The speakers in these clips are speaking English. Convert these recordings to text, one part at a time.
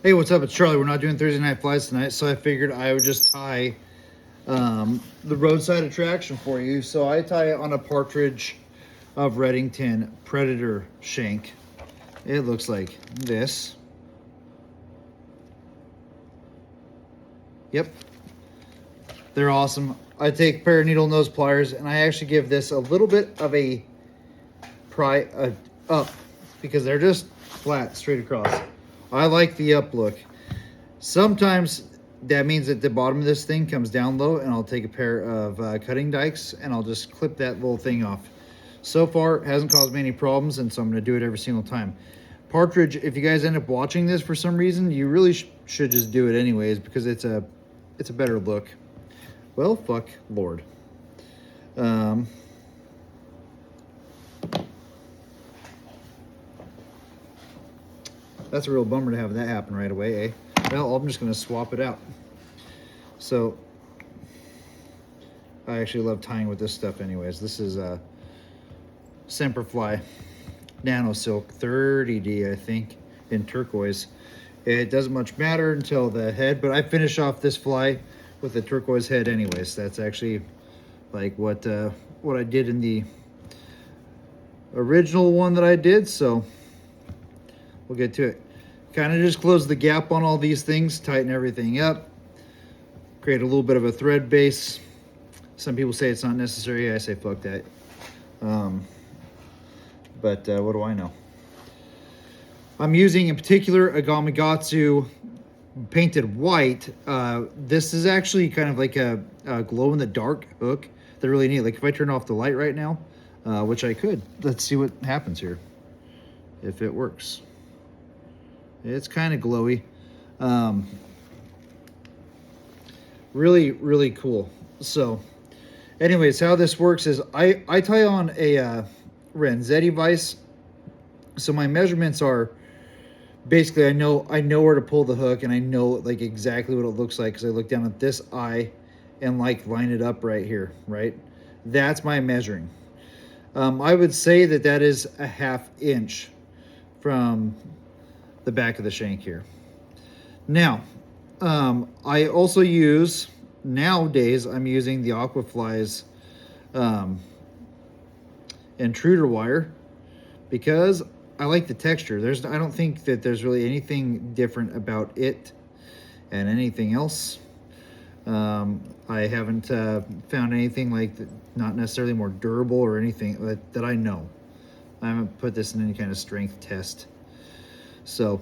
Hey, what's up? It's Charlie. We're not doing Thursday night flies tonight, so I figured I would just tie the roadside attraction for you. So I tie it on a Partridge of Reddington Predator shank. It looks like this. Yep. They're awesome. I take a pair of needle nose pliers and I actually give this a little bit of a pry up because they're just flat straight across. I like the up look. Sometimes that means that the bottom of this thing comes down low, and I'll take a pair of cutting dikes and I'll just clip that little thing off. So far, it hasn't caused me any problems, and so I'm going to do it every single time. Partridge, if you guys end up watching this for some reason, you really should just do it anyways because it's a better look. Well, fuck Lord. That's a real bummer to have that happen right away, eh? Well, I'm just going to swap it out. So, I actually love tying with this stuff anyways. This is a Semperfli Nano Silk 30D, I think, in turquoise. It doesn't much matter until the head, but I finish off this fly with the turquoise head anyways. That's actually like what I did in the original one that I did, so we'll get to it. Kind of just close the gap on all these things, tighten everything up, create a little bit of a thread base. Some people say it's not necessary. I say fuck that. But what do I know? I'm using in particular a Gamakatsu painted white. This is actually kind of like a glow in the dark hook. They're really neat. Like if I turn off the light right now, which I could, let's see what happens here. If it works. It's kind of glowy. Really, really cool. So anyways, how this works is I tie on a Renzetti vise. So my measurements are basically I know where to pull the hook, and I know like exactly what it looks like because I look down at this eye and like line it up right here, right? That's my measuring. I would say that is a 1/2 inch from the back of the shank here. Now, I also use, nowadays, I'm using the Aquafly's intruder wire because I like the texture. I don't think that there's really anything different about it and anything else. I haven't found anything like that, not necessarily more durable or anything that I know. I haven't put this in any kind of strength test. So,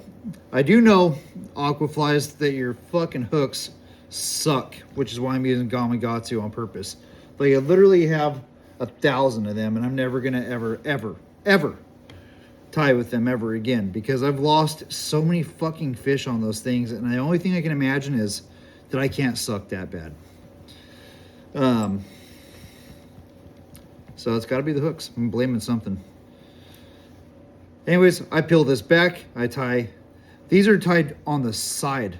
I do know, Aquaflies, that your fucking hooks suck, which is why I'm using Gamakatsu on purpose. Like, I literally have 1,000 of them, and I'm never gonna ever tie with them ever again, because I've lost so many fucking fish on those things, and the only thing I can imagine is that I can't suck that bad. So it's gotta be the hooks. I'm blaming something. Anyways, I peel this back, I tie. These are tied on the side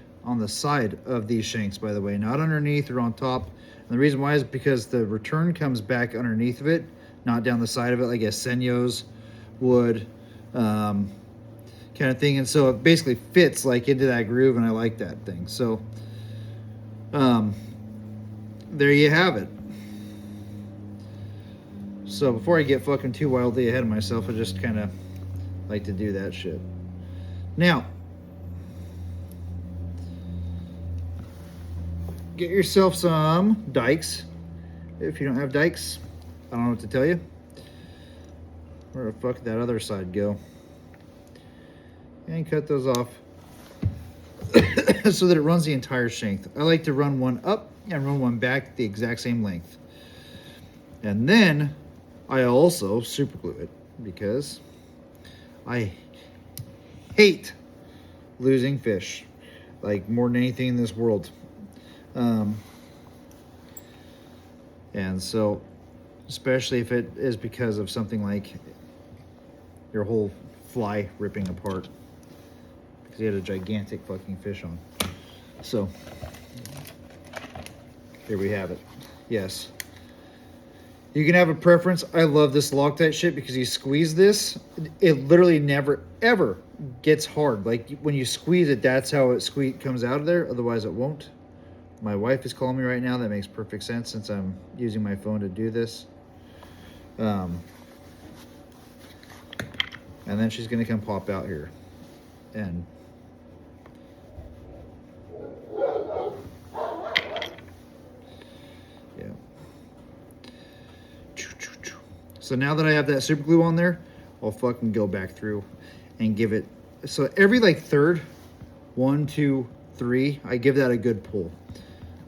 of these shanks, by the way, not underneath or on top. And the reason why is because the return comes back underneath of it, not down the side of it like a Senyo's would, kind of thing. And so it basically fits like into that groove, and I like that thing. So, there you have it. So before I get fucking too wildly ahead of myself, I just kind of like to do that shit. Now, get yourself some dikes. If you don't have dikes, I don't know what to tell you. Where the fuck did that other side go? And cut those off so that it runs the entire shank. I like to run one up and run one back the exact same length. And then I also super glue it because I hate losing fish, like more than anything in this world. And so, especially if it is because of something like your whole fly ripping apart, because you had a gigantic fucking fish on. So, here we have it. Yes. You can have a preference. I love this Loctite shit because you squeeze this, it literally never ever gets hard. Like when you squeeze it, that's how it comes out of there. Otherwise it won't. My wife is calling me right now. That makes perfect sense since I'm using my phone to do this. And then she's gonna come pop out here. And yeah. So now that I have that super glue on there, I'll fucking go back through and give it, so every like third, 1, 2, 3, I give that a good pull.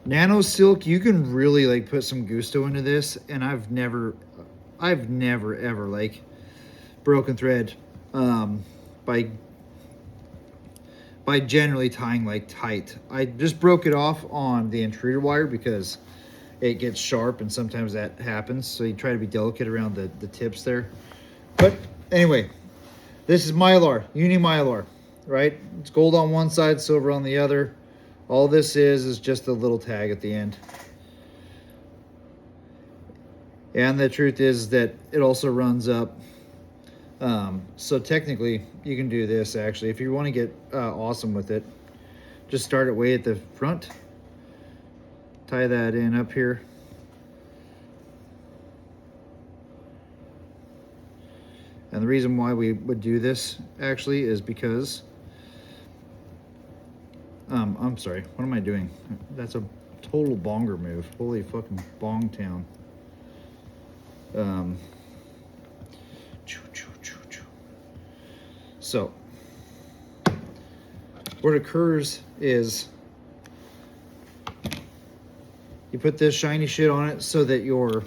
Nano silk, you can really like put some gusto into this, and I've never ever like broken thread by generally tying like tight. I just broke it off on the intruder wire because it gets sharp and sometimes that happens. So you try to be delicate around the tips there. But anyway, this is Mylar, Uni Mylar, right? It's gold on one side, silver on the other. All this is just a little tag at the end. And the truth is that it also runs up. So technically you can do this actually. If you want to get awesome with it, just start it way at the front. Tie that in up here. And the reason why we would do this actually is because, I'm sorry, what am I doing? That's a total bonger move. Holy fucking bong town. So, what occurs is you put this shiny shit on it so that your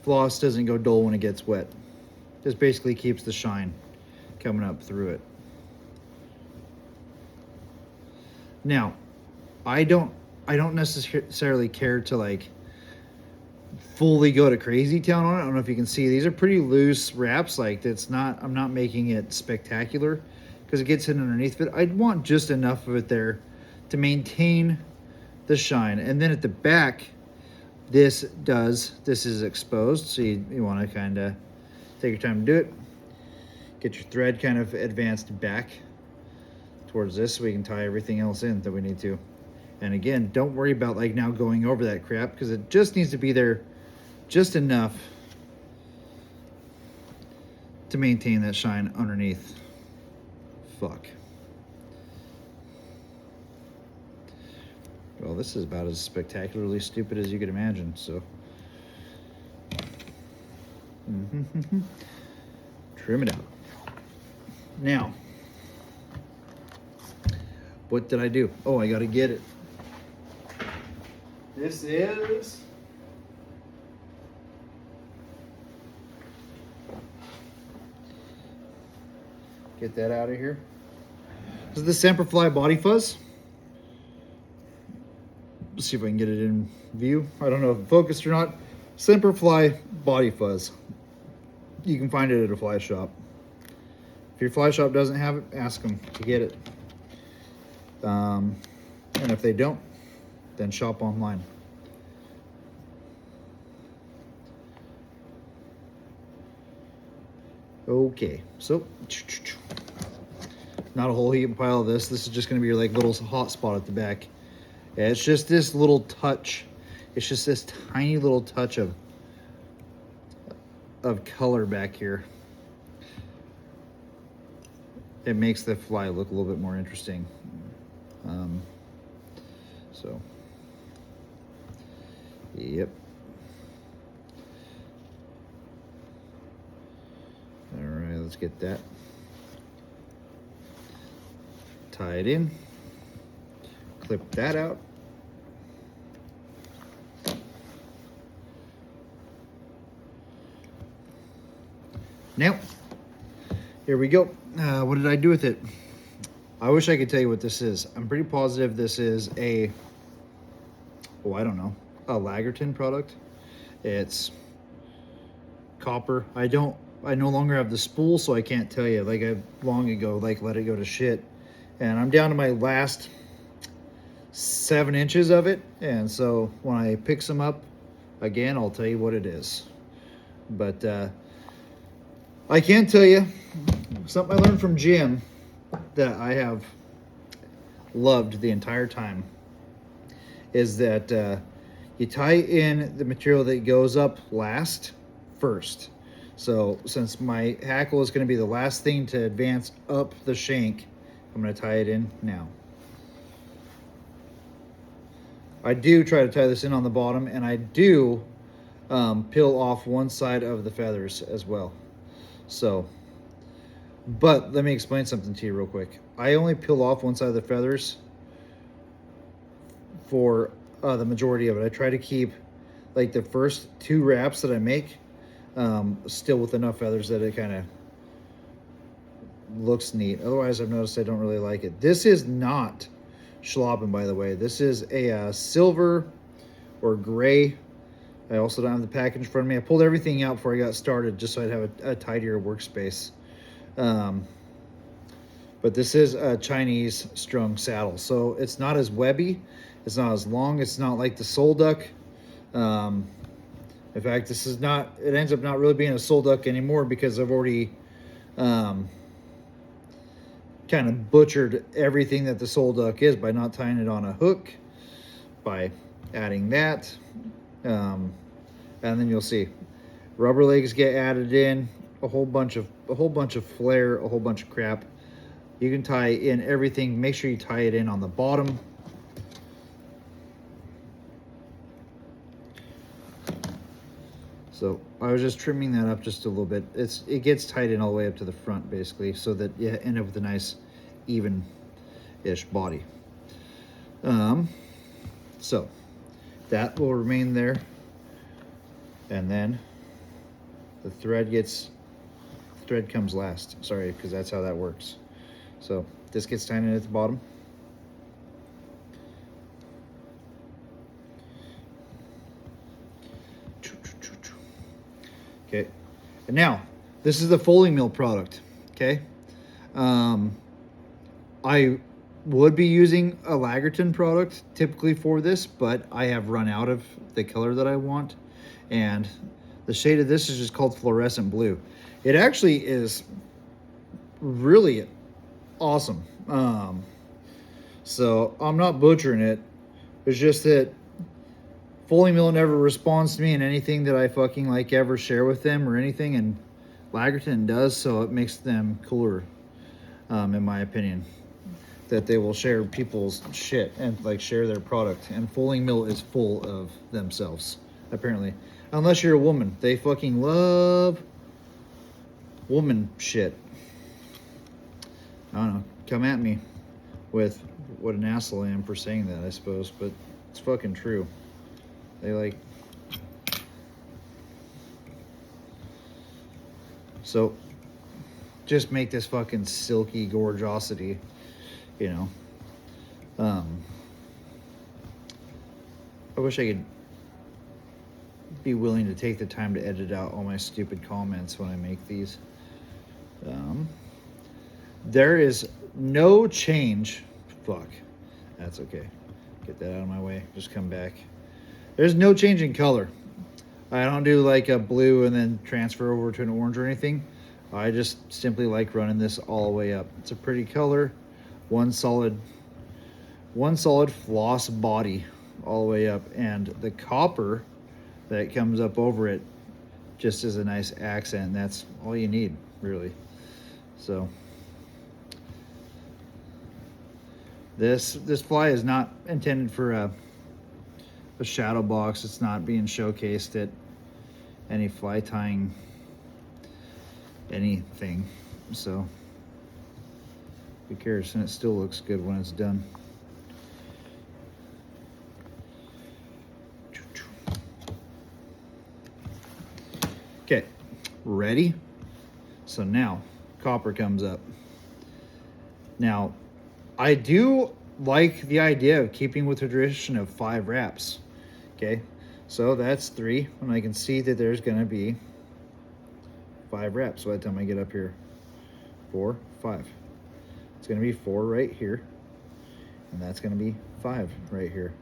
floss doesn't go dull when it gets wet. This basically keeps the shine coming up through it. Now, I don't necessarily care to like fully go to crazy town on it. I don't know if you can see, these are pretty loose wraps. Like I'm not making it spectacular because it gets in underneath of it. I'd want just enough of it there to maintain the shine. And then at the back, this is exposed. So you want to kind of take your time to do it. Get your thread kind of advanced back towards this so we can tie everything else in that we need to. And again, don't worry about like now going over that crap because it just needs to be there just enough to maintain that shine underneath. Fuck. Well, this is about as spectacularly stupid as you could imagine, so. Trim it out. Now, what did I do? Oh, I gotta get it. This is get that out of here. This is the Semperfli body fuzz. Let's see if I can get it in view. I don't know if it focused or not. Semperfli body fuzz. You can find it at a fly shop. If your fly shop doesn't have it, ask them to get it. And if they don't, then shop online. Okay, so not a whole heap pile of this. This is just going to be your like little hot spot at the back. Yeah, it's just this little touch. It's just this tiny little touch of color back here. It makes the fly look a little bit more interesting. So, yep. All right, let's get that. Tie it in. Clip that out. Now, here we go. What did I do with it? I wish I could tell you what this is. I'm pretty positive this is a, I don't know, a Lagerton product. It's copper. I no longer have the spool, so I can't tell you. Like I long ago, like let it go to shit. And I'm down to my last 7 inches of it. And so when I pick some up, again, I'll tell you what it is. But I can tell you something I learned from Jim that I have loved the entire time is that you tie in the material that goes up last first. So since my hackle is going to be the last thing to advance up the shank, I'm going to tie it in now. I do try to tie this in on the bottom, and I do peel off one side of the feathers as well. So, but let me explain something to you real quick. I only peel off one side of the feathers for the majority of it. I try to keep like the first 2 wraps that I make still with enough feathers that it kind of looks neat. Otherwise, I've noticed I don't really like it. This is not Schlappen, by the way. This is a silver or gray. I also don't have the package in front of me. I pulled everything out before I got started just so I'd have a tidier workspace. But this is a Chinese strung saddle, so it's not as webby, it's not as long, it's not like the soul duck. In fact, this is not, it ends up not really being a soul duck anymore because I've already kind of butchered everything that the soul duck is by not tying it on a hook, by adding that, and then you'll see rubber legs get added in, a whole bunch of flair, a whole bunch of crap. You can tie in everything. Make sure you tie it in on the bottom. So I was just trimming that up just a little bit. It gets tied in all the way up to the front basically, so that you end up with a nice even-ish body. So that will remain there, and then the thread comes last. Sorry, because that's how that works. So this gets tied in at the bottom. Okay, and now this is the folding mill product. Okay, I would be using a Lagerton product typically for this, but I have run out of the color that I want, and the shade of this is just called fluorescent blue. It actually is really awesome. So I'm not butchering it. It's just that folding mill never responds to me in anything that I fucking like ever share with them or anything, and Lagerton does, so it makes them cooler, in my opinion, that they will share people's shit and like share their product. And folding mill is full of themselves, apparently, unless you're a woman. They fucking love woman shit. I don't know, come at me with what an asshole I am for saying that, I suppose, but it's fucking true. They like, so just make this fucking silky gorgeosity, you know. I wish I could be willing to take the time to edit out all my stupid comments when I make these. There is no change. Fuck. That's okay. Get that out of my way. Just come back. There's no change in color. I don't do like a blue and then transfer over to an orange or anything. I just simply like running this all the way up. It's a pretty color. One solid floss body all the way up. And the copper that comes up over it just is a nice accent. And that's all you need, really. So this fly is not intended for a shadow box. It's not being showcased at any fly tying anything, so who cares? And it still looks good when it's done. Okay, ready? So now copper comes up. Now I do like the idea of keeping with the tradition of 5 wraps. Okay, so that's 3, and I can see that there's going to be 5 wraps by the time I get up here. 4, 5. It's going to be 4 right here, and that's going to be 5 right here.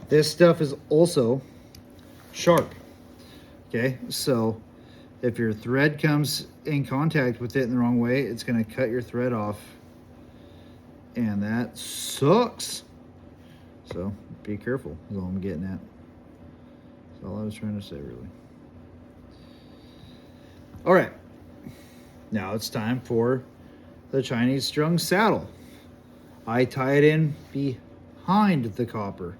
This stuff is also sharp. Okay, so if your thread comes in contact with it in the wrong way, it's going to cut your thread off, and that sucks. So be careful is all I'm getting at. That's all I was trying to say, really. All right, now it's time for the Chinese strung saddle. I tie it in behind the copper.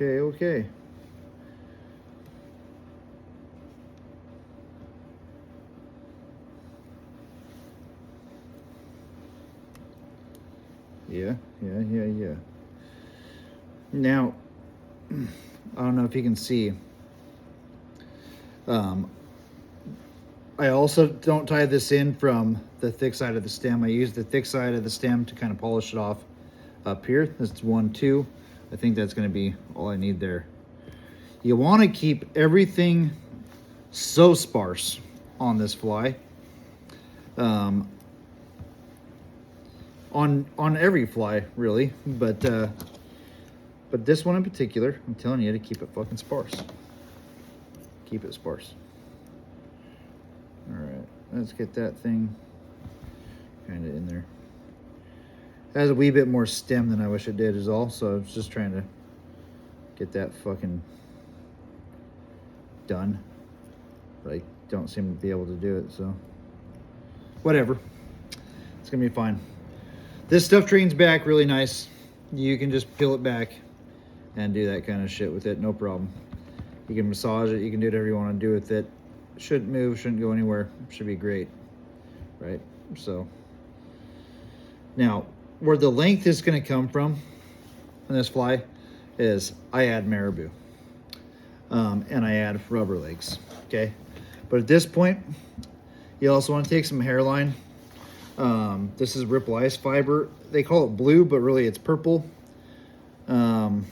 Okay. Yeah. Now, I don't know if you can see. I also don't tie this in from the thick side of the stem. I use the thick side of the stem to kind of polish it off up here. That's 1, 2. I think that's going to be all I need there. You want to keep everything so sparse on this fly. On every fly, really, but this one in particular, I'm telling you to keep it fucking sparse. Keep it sparse. All right, let's get that thing kind of in there. It has a wee bit more stem than I wish it did is all, so I was just trying to get that fucking done. But I don't seem to be able to do it, so whatever. It's gonna be fine. This stuff drains back really nice. You can just peel it back and do that kind of shit with it, no problem. You can massage it, you can do whatever you want to do with it. Shouldn't move, shouldn't go anywhere, should be great, right? So, now, where the length is going to come from on this fly is I add marabou. And I add rubber legs, okay? But at this point, you also want to take some hairline. This is Ripple Ice fiber. They call it blue, but really it's purple. Don't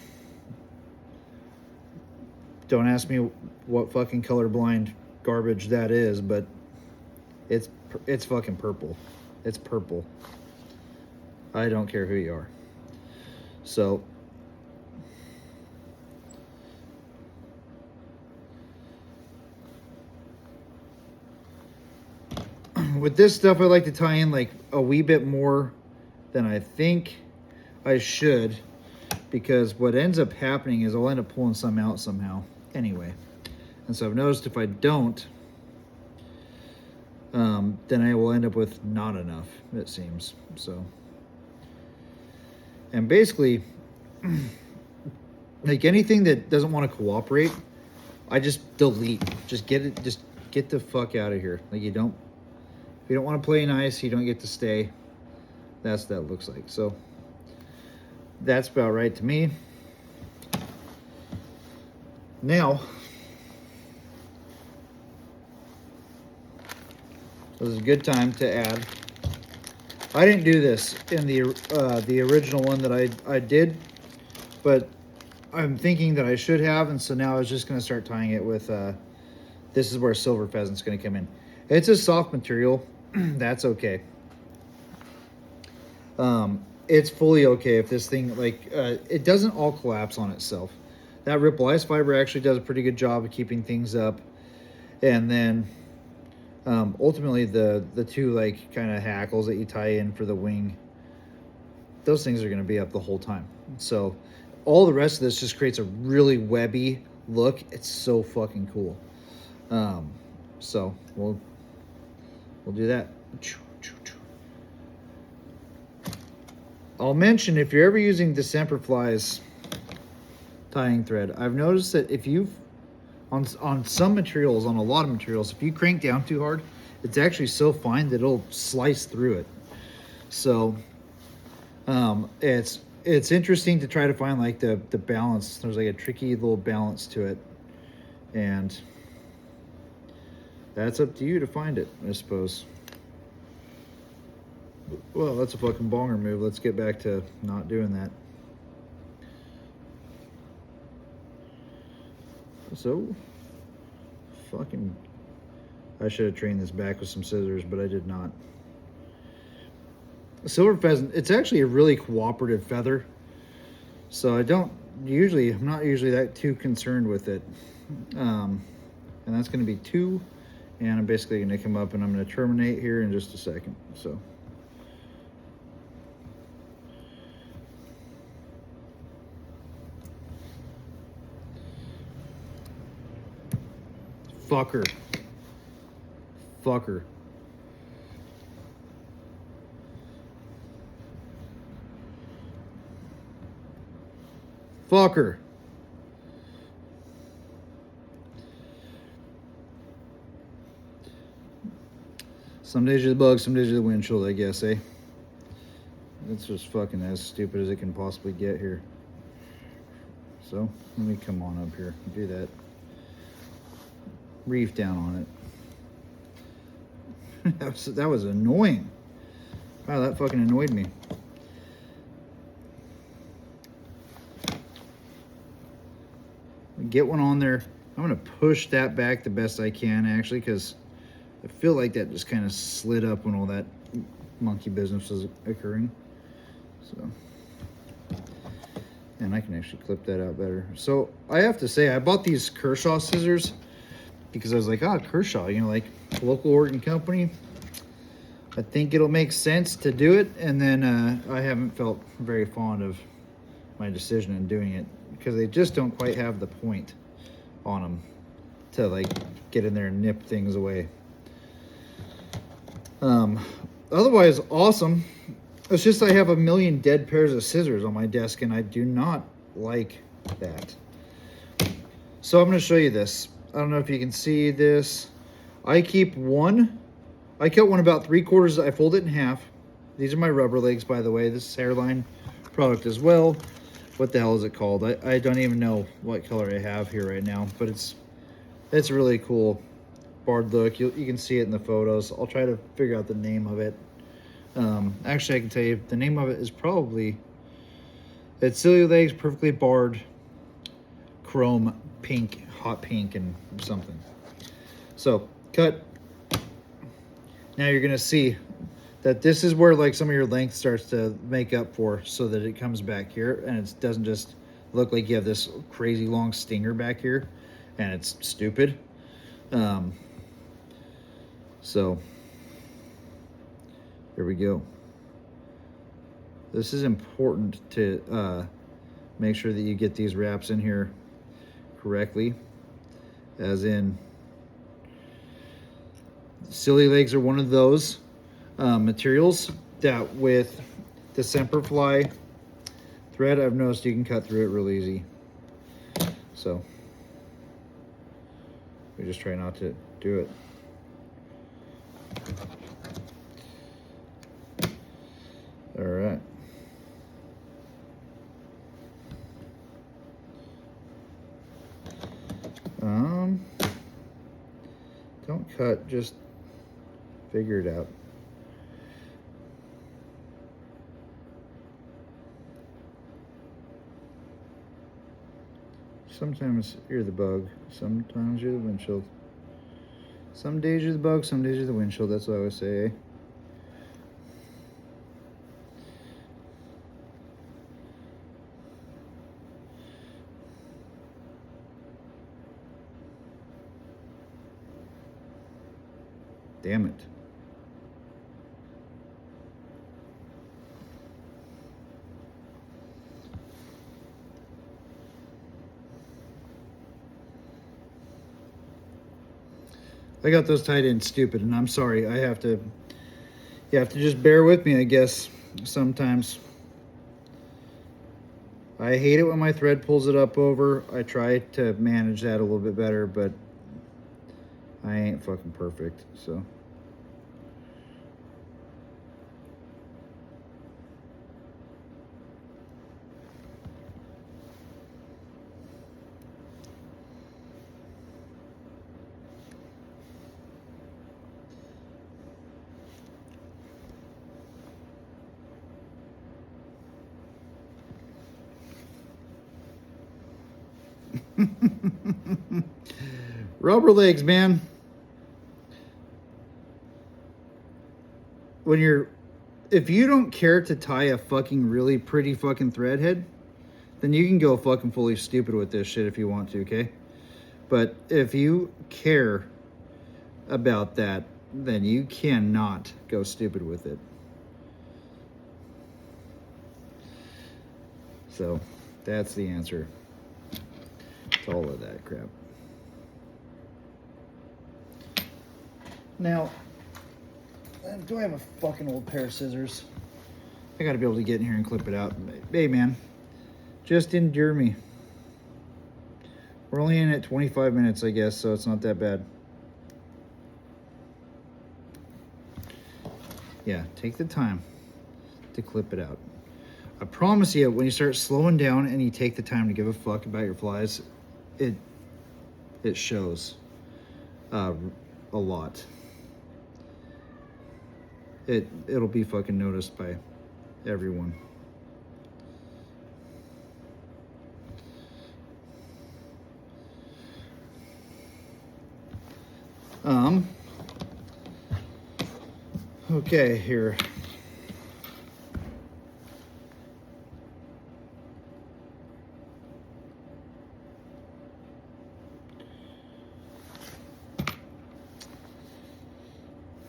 ask me what fucking colorblind garbage that is, but it's fucking purple. It's purple. I don't care who you are. So with this stuff, I like to tie in like a wee bit more than I think I should, because what ends up happening is I'll end up pulling some out somehow anyway. And so I've noticed if I don't, then I will end up with not enough, it seems. So, and basically, like anything that doesn't want to cooperate, I just delete. Just get the fuck out of here. Like if you don't want to play nice, you don't get to stay. That's what that looks like. So that's about right to me. Now, this is a good time to add. I didn't do this in the original one that I did, but I'm thinking that I should have, and so now I was just going to start tying it with. This is where silver pheasant's going to come in. It's a soft material. That's okay. It's fully okay if this thing it doesn't all collapse on itself. That Ripple Ice fiber actually does a pretty good job of keeping things up, and then. Ultimately the two like kind of hackles that you tie in for the wing, those things are going to be up the whole time. So all the rest of this just creates a really webby look. It's so fucking cool. So we'll do that. I'll mention, if you're ever using December flies tying thread, I've noticed that if you've on some materials, on a lot of materials, if you crank down too hard, it's actually so fine that it'll slice through it. So it's interesting to try to find like the balance. There's like a tricky little balance to it, and that's up to you to find it, I suppose. Well, that's a fucking bonger move. Let's get back to not doing that. So, fucking, I should have trained this back with some scissors, but I did not. Silver pheasant, it's actually a really cooperative feather. So I'm not usually that too concerned with it. And that's gonna be 2. And I'm basically gonna come up and I'm gonna terminate here in just a second, so. Fucker. Fucker. Fucker. Some days you're the bug, some days you're the windshield, I guess, eh? It's just fucking as stupid as it can possibly get here. So, let me come on up here and do that. Reef down on it. that was annoying. Wow, that fucking annoyed me. Get one on there. I'm gonna push that back the best I can, actually, because I feel like that just kind of slid up when all that monkey business was occurring. So, and I can actually clip that out better. So I have to say, I bought these Kershaw scissors because I was like, Kershaw, like local Oregon company. I think it'll make sense to do it. And then I haven't felt very fond of my decision in doing it because they just don't quite have the point on them to like get in there and nip things away. Otherwise, awesome. It's just I have a million dead pairs of scissors on my desk, and I do not like that. So I'm going to show you this. I don't know if you can see this. I keep one. I cut one about 3/4. I fold it in half. These are my rubber legs, by the way. This is Hairline product as well. What the hell is it called? I don't even know what color I have here right now, but it's really cool. Barred look. You can see it in the photos. I'll try to figure out the name of it. Actually, I can tell you the name of it is it's Silly Legs Perfectly Barred Chrome Pink, Hot Pink, and something. So, cut. Now you're going to see that this is where like some of your length starts to make up for, so that it comes back here and it doesn't just look like you have this crazy long stinger back here and it's stupid. So here we go. This is important to make sure that you get these wraps in here correctly, as in Silly Legs are one of those materials that with the Semperfli thread, I've noticed you can cut through it real easy. So we just try not to do it. All right. Don't cut, just figure it out. Sometimes you're the bug, sometimes you're the windshield. Some days you're the bug, some days you're the windshield, that's what I always say, eh? Damn it. I got those tied in stupid, and I'm sorry. You have to just bear with me, I guess, sometimes. I hate it when my thread pulls it up over. I try to manage that a little bit better, but I ain't fucking perfect, so. Rubber legs, man. If you don't care to tie a fucking really pretty fucking thread head, then you can go fucking fully stupid with this shit if you want to, okay? But if you care about that, then you cannot go stupid with it. So that's the answer to all of that crap. Now, do I have a fucking old pair of scissors? I gotta be able to get in here and clip it out. Hey man, just endure me. We're only in at 25 minutes, I guess, so it's not that bad. Yeah, take the time to clip it out. I promise you, when you start slowing down and you take the time to give a fuck about your flies, it shows a lot. It'll be fucking noticed by everyone. Okay, here.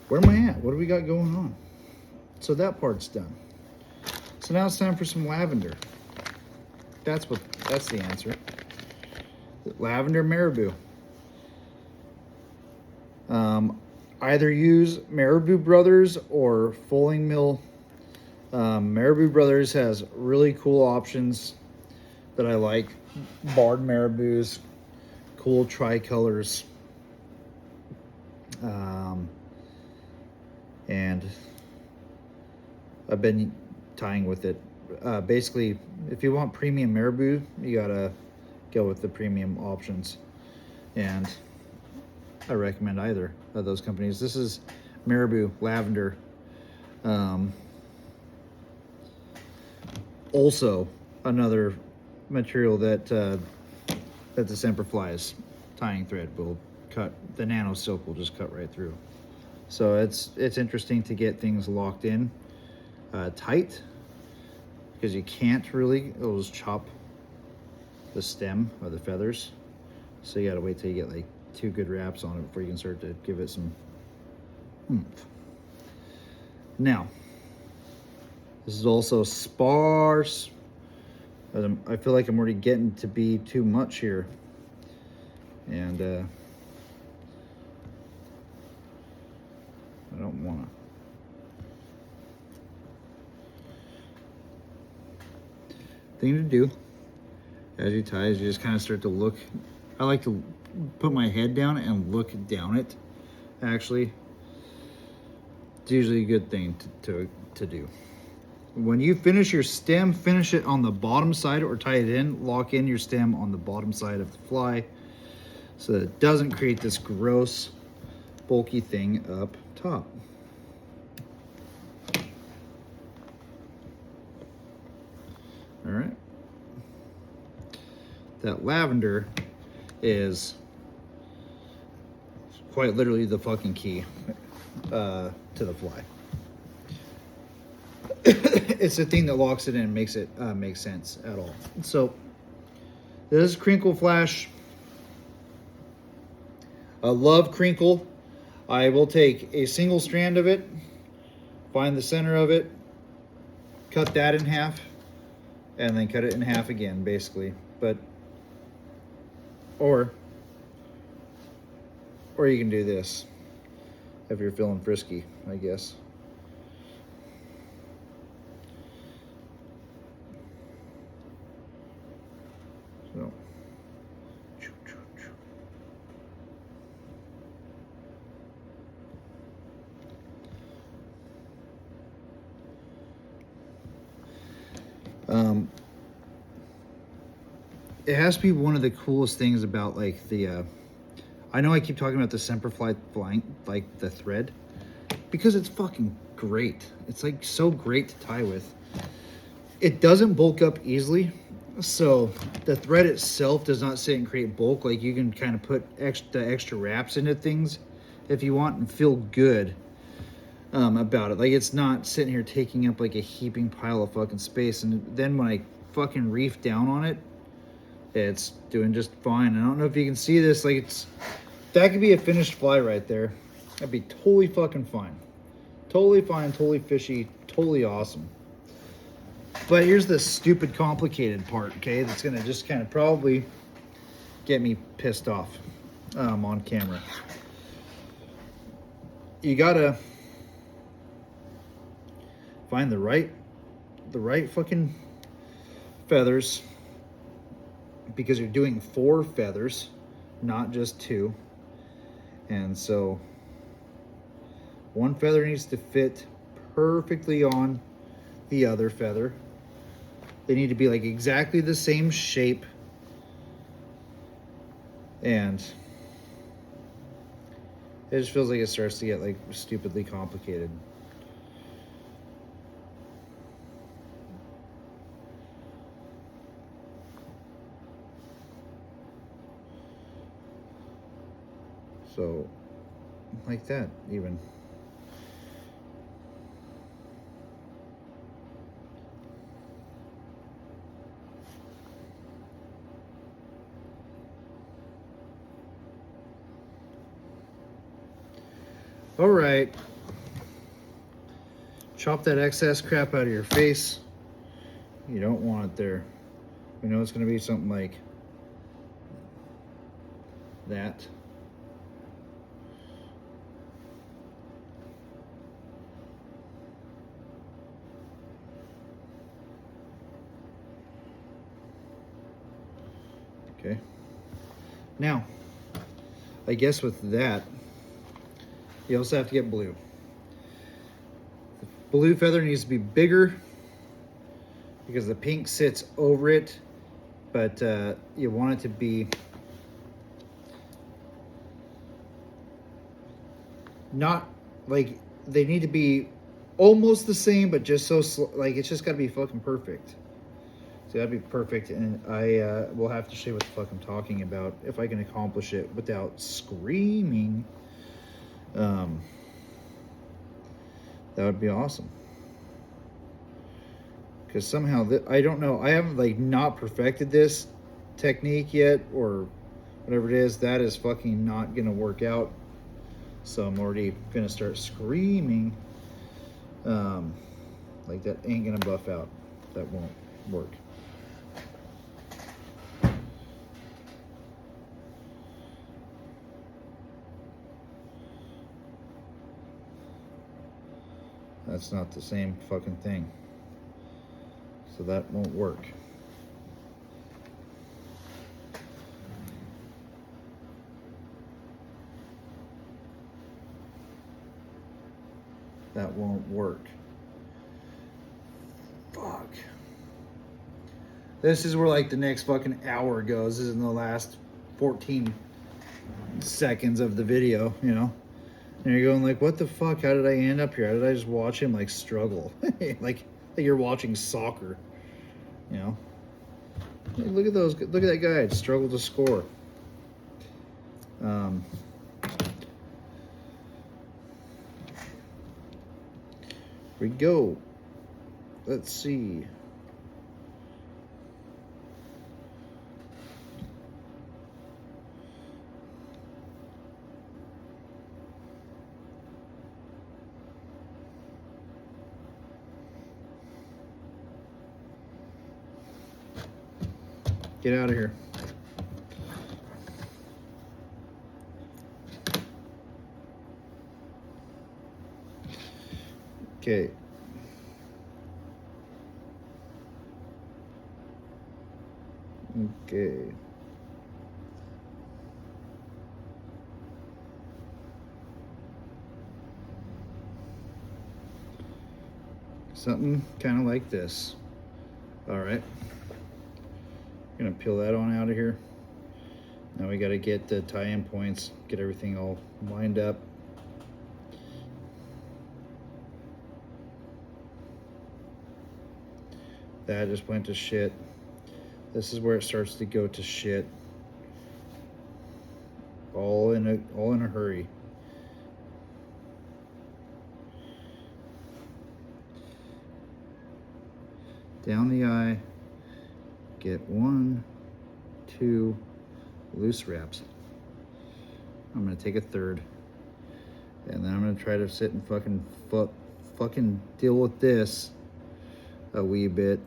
Where am I at? What do we got going on? So that part's done. So now it's time for some lavender. That's the answer. Lavender marabou. Either use Marabou Brothers or Fulling Mill. Marabou Brothers has really cool options that I like. Barred marabous, cool tricolors. And I've been tying with it. Basically, if you want premium marabou, you gotta go with the premium options. And I recommend either of those companies. This is Marabou Lavender. Also, another material that the Semperfli's tying thread will cut. The nano silk will just cut right through. So it's interesting to get things locked in tight, because you can't really, it'll just chop the stem or the feathers. So you gotta wait till you get like 2 good wraps on it before you can start to give it some oomph. Now, this is also sparse. I feel like I'm already getting to be too much here. And I don't wanna. Thing to do as you tie is you just kind of start to look. I like to put my head down and look down it. Actually, it's usually a good thing to do. When you finish your stem, finish it on the bottom side or tie it in. Lock in your stem on the bottom side of the fly so that it doesn't create this gross, bulky thing up top. All right. That lavender is quite literally the fucking key to the fly. It's the thing that locks it in and makes it make sense at all. So this is Crinkle Flash. I love crinkle. I will take a single strand of it, find the center of it, cut that in half, and then cut it in half again, basically. But or you can do this if you're feeling frisky, I guess. So it has to be one of the coolest things about like the I know I keep talking about the Semperfli flying, like the thread, because it's fucking great. It's like so great to tie with. It doesn't bulk up easily. So the thread itself does not sit and create bulk. Like you can kind of put extra wraps into things if you want and feel good about it. Like it's not sitting here taking up like a heaping pile of fucking space. And then when I fucking reef down on it, it's doing just fine. I don't know if you can see this. Like that could be a finished fly right there. That'd be totally fucking fine. Totally fine, totally fishy, totally awesome. But here's the stupid complicated part, okay? That's gonna just kind of probably get me pissed off on camera. You gotta find the right fucking feathers, because you're doing 4 feathers, not just 2. And so one feather needs to fit perfectly on the other feather. They need to be like exactly the same shape. And it just feels like it starts to get like stupidly complicated. So, like that, even. All right. Chop that excess crap out of your face. You don't want it there. You know it's going to be something like that. Okay. Now, I guess with that, you also have to get blue. The blue feather needs to be bigger because the pink sits over it, but you want it to be not like, they need to be almost the same, but just so like it's just got to be fucking perfect. So that'd be perfect, and I will have to show you what the fuck I'm talking about if I can accomplish it without screaming. That would be awesome. Because somehow, I don't know, I haven't like not perfected this technique yet, or whatever it is. That is fucking not gonna work out. So I'm already gonna start screaming. Like that ain't gonna buff out. That won't work. That's not the same fucking thing. So that won't work. That won't work. Fuck. This is where like the next fucking hour goes. This is in the last 14 seconds of the video, you know? And you're going like, what the fuck? How did I end up here? How did I just watch him like struggle? like you're watching soccer, you know? Hey, look at those. Look at that guy. Struggle to score. We go. Let's see. Get out of here. Okay. Okay. Something kind of like this. All right. Gonna peel that on out of here. Now we got to get the tie-in points, get everything all lined up. That just went to shit. This is where it starts to go to shit. All in a hurry. Down the eye. Get 1, 2 loose wraps. I'm gonna take a third, and then I'm gonna try to sit and fucking deal with this a wee bit.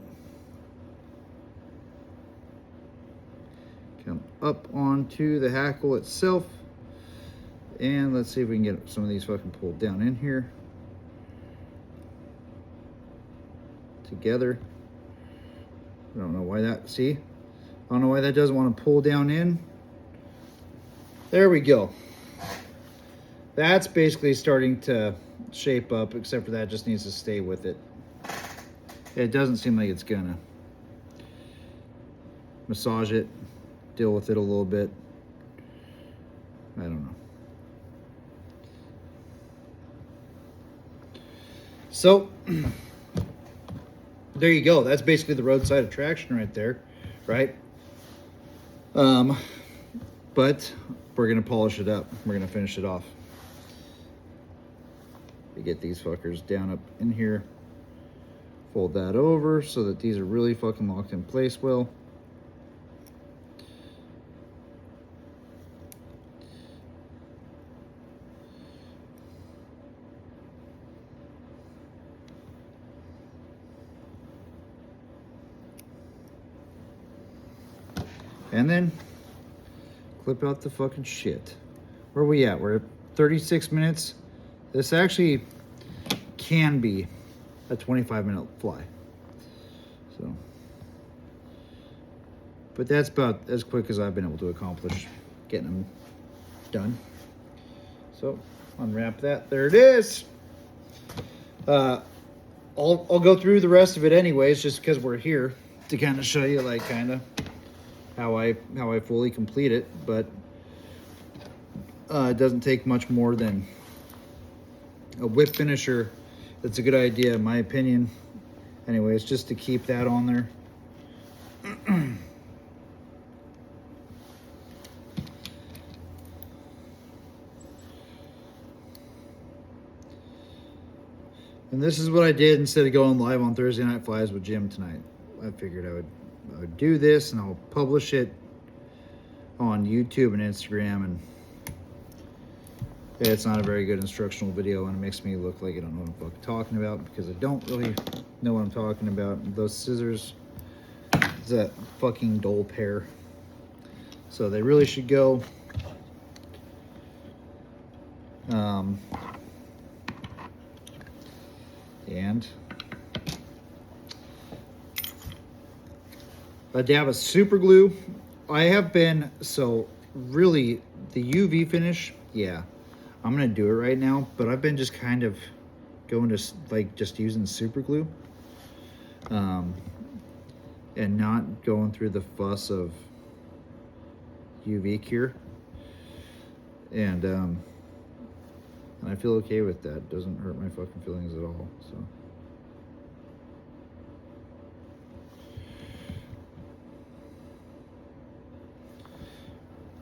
Come up onto the hackle itself, and let's see if we can get some of these fucking pulled down in here together. I don't know why that, see? I don't know why that doesn't want to pull down in. There we go. That's basically starting to shape up, except for that just needs to stay with it. It doesn't seem like it's gonna. Massage it, deal with it a little bit. I don't know. So, there you go. That's basically the roadside attraction right there, right? But we're gonna polish it up. We're gonna finish it off. We get these fuckers down up in here. Fold that over so that these are really fucking locked in place well. And then clip out the fucking shit. Where are we at? We're at 36 minutes. This actually can be a 25-minute fly. So, but that's about as quick as I've been able to accomplish getting them done. So, unwrap that. There it is. I'll go through the rest of it anyways, just because we're here to kind of show you, like, kind of how I fully complete it. But it doesn't take much more than a whip finisher. That's a good idea, in my opinion. Anyways, just to keep that on there. And this is what I did instead of going live on Thursday Night Flies with Jim tonight. I figured I would do this, and I'll publish it on YouTube and Instagram. And it's not a very good instructional video, and it makes me look like I don't know what I'm fucking talking about, because I don't really know what I'm talking about. Those scissors is a fucking dull pair, so they really should go and a dab of super glue. I have been, so really the UV finish, yeah, I'm gonna do it right now, but I've been just kind of going to like just using super glue, and not going through the fuss of UV cure, and I feel okay with that. It doesn't hurt my fucking feelings at all. So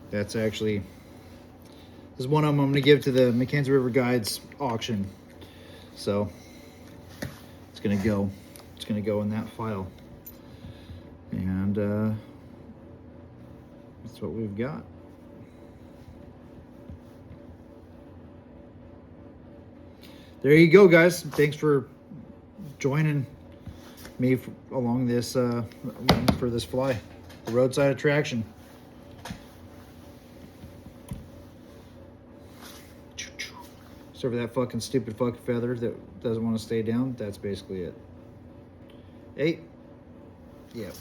that's actually, this is one of them I'm going to give to the Mackenzie River Guides auction. So it's going to go in that file. And that's what we've got. There you go, guys. Thanks for joining me along this for this fly, the roadside attraction. So for that fucking stupid fucking feather that doesn't want to stay down, that's basically it. 8. Yep.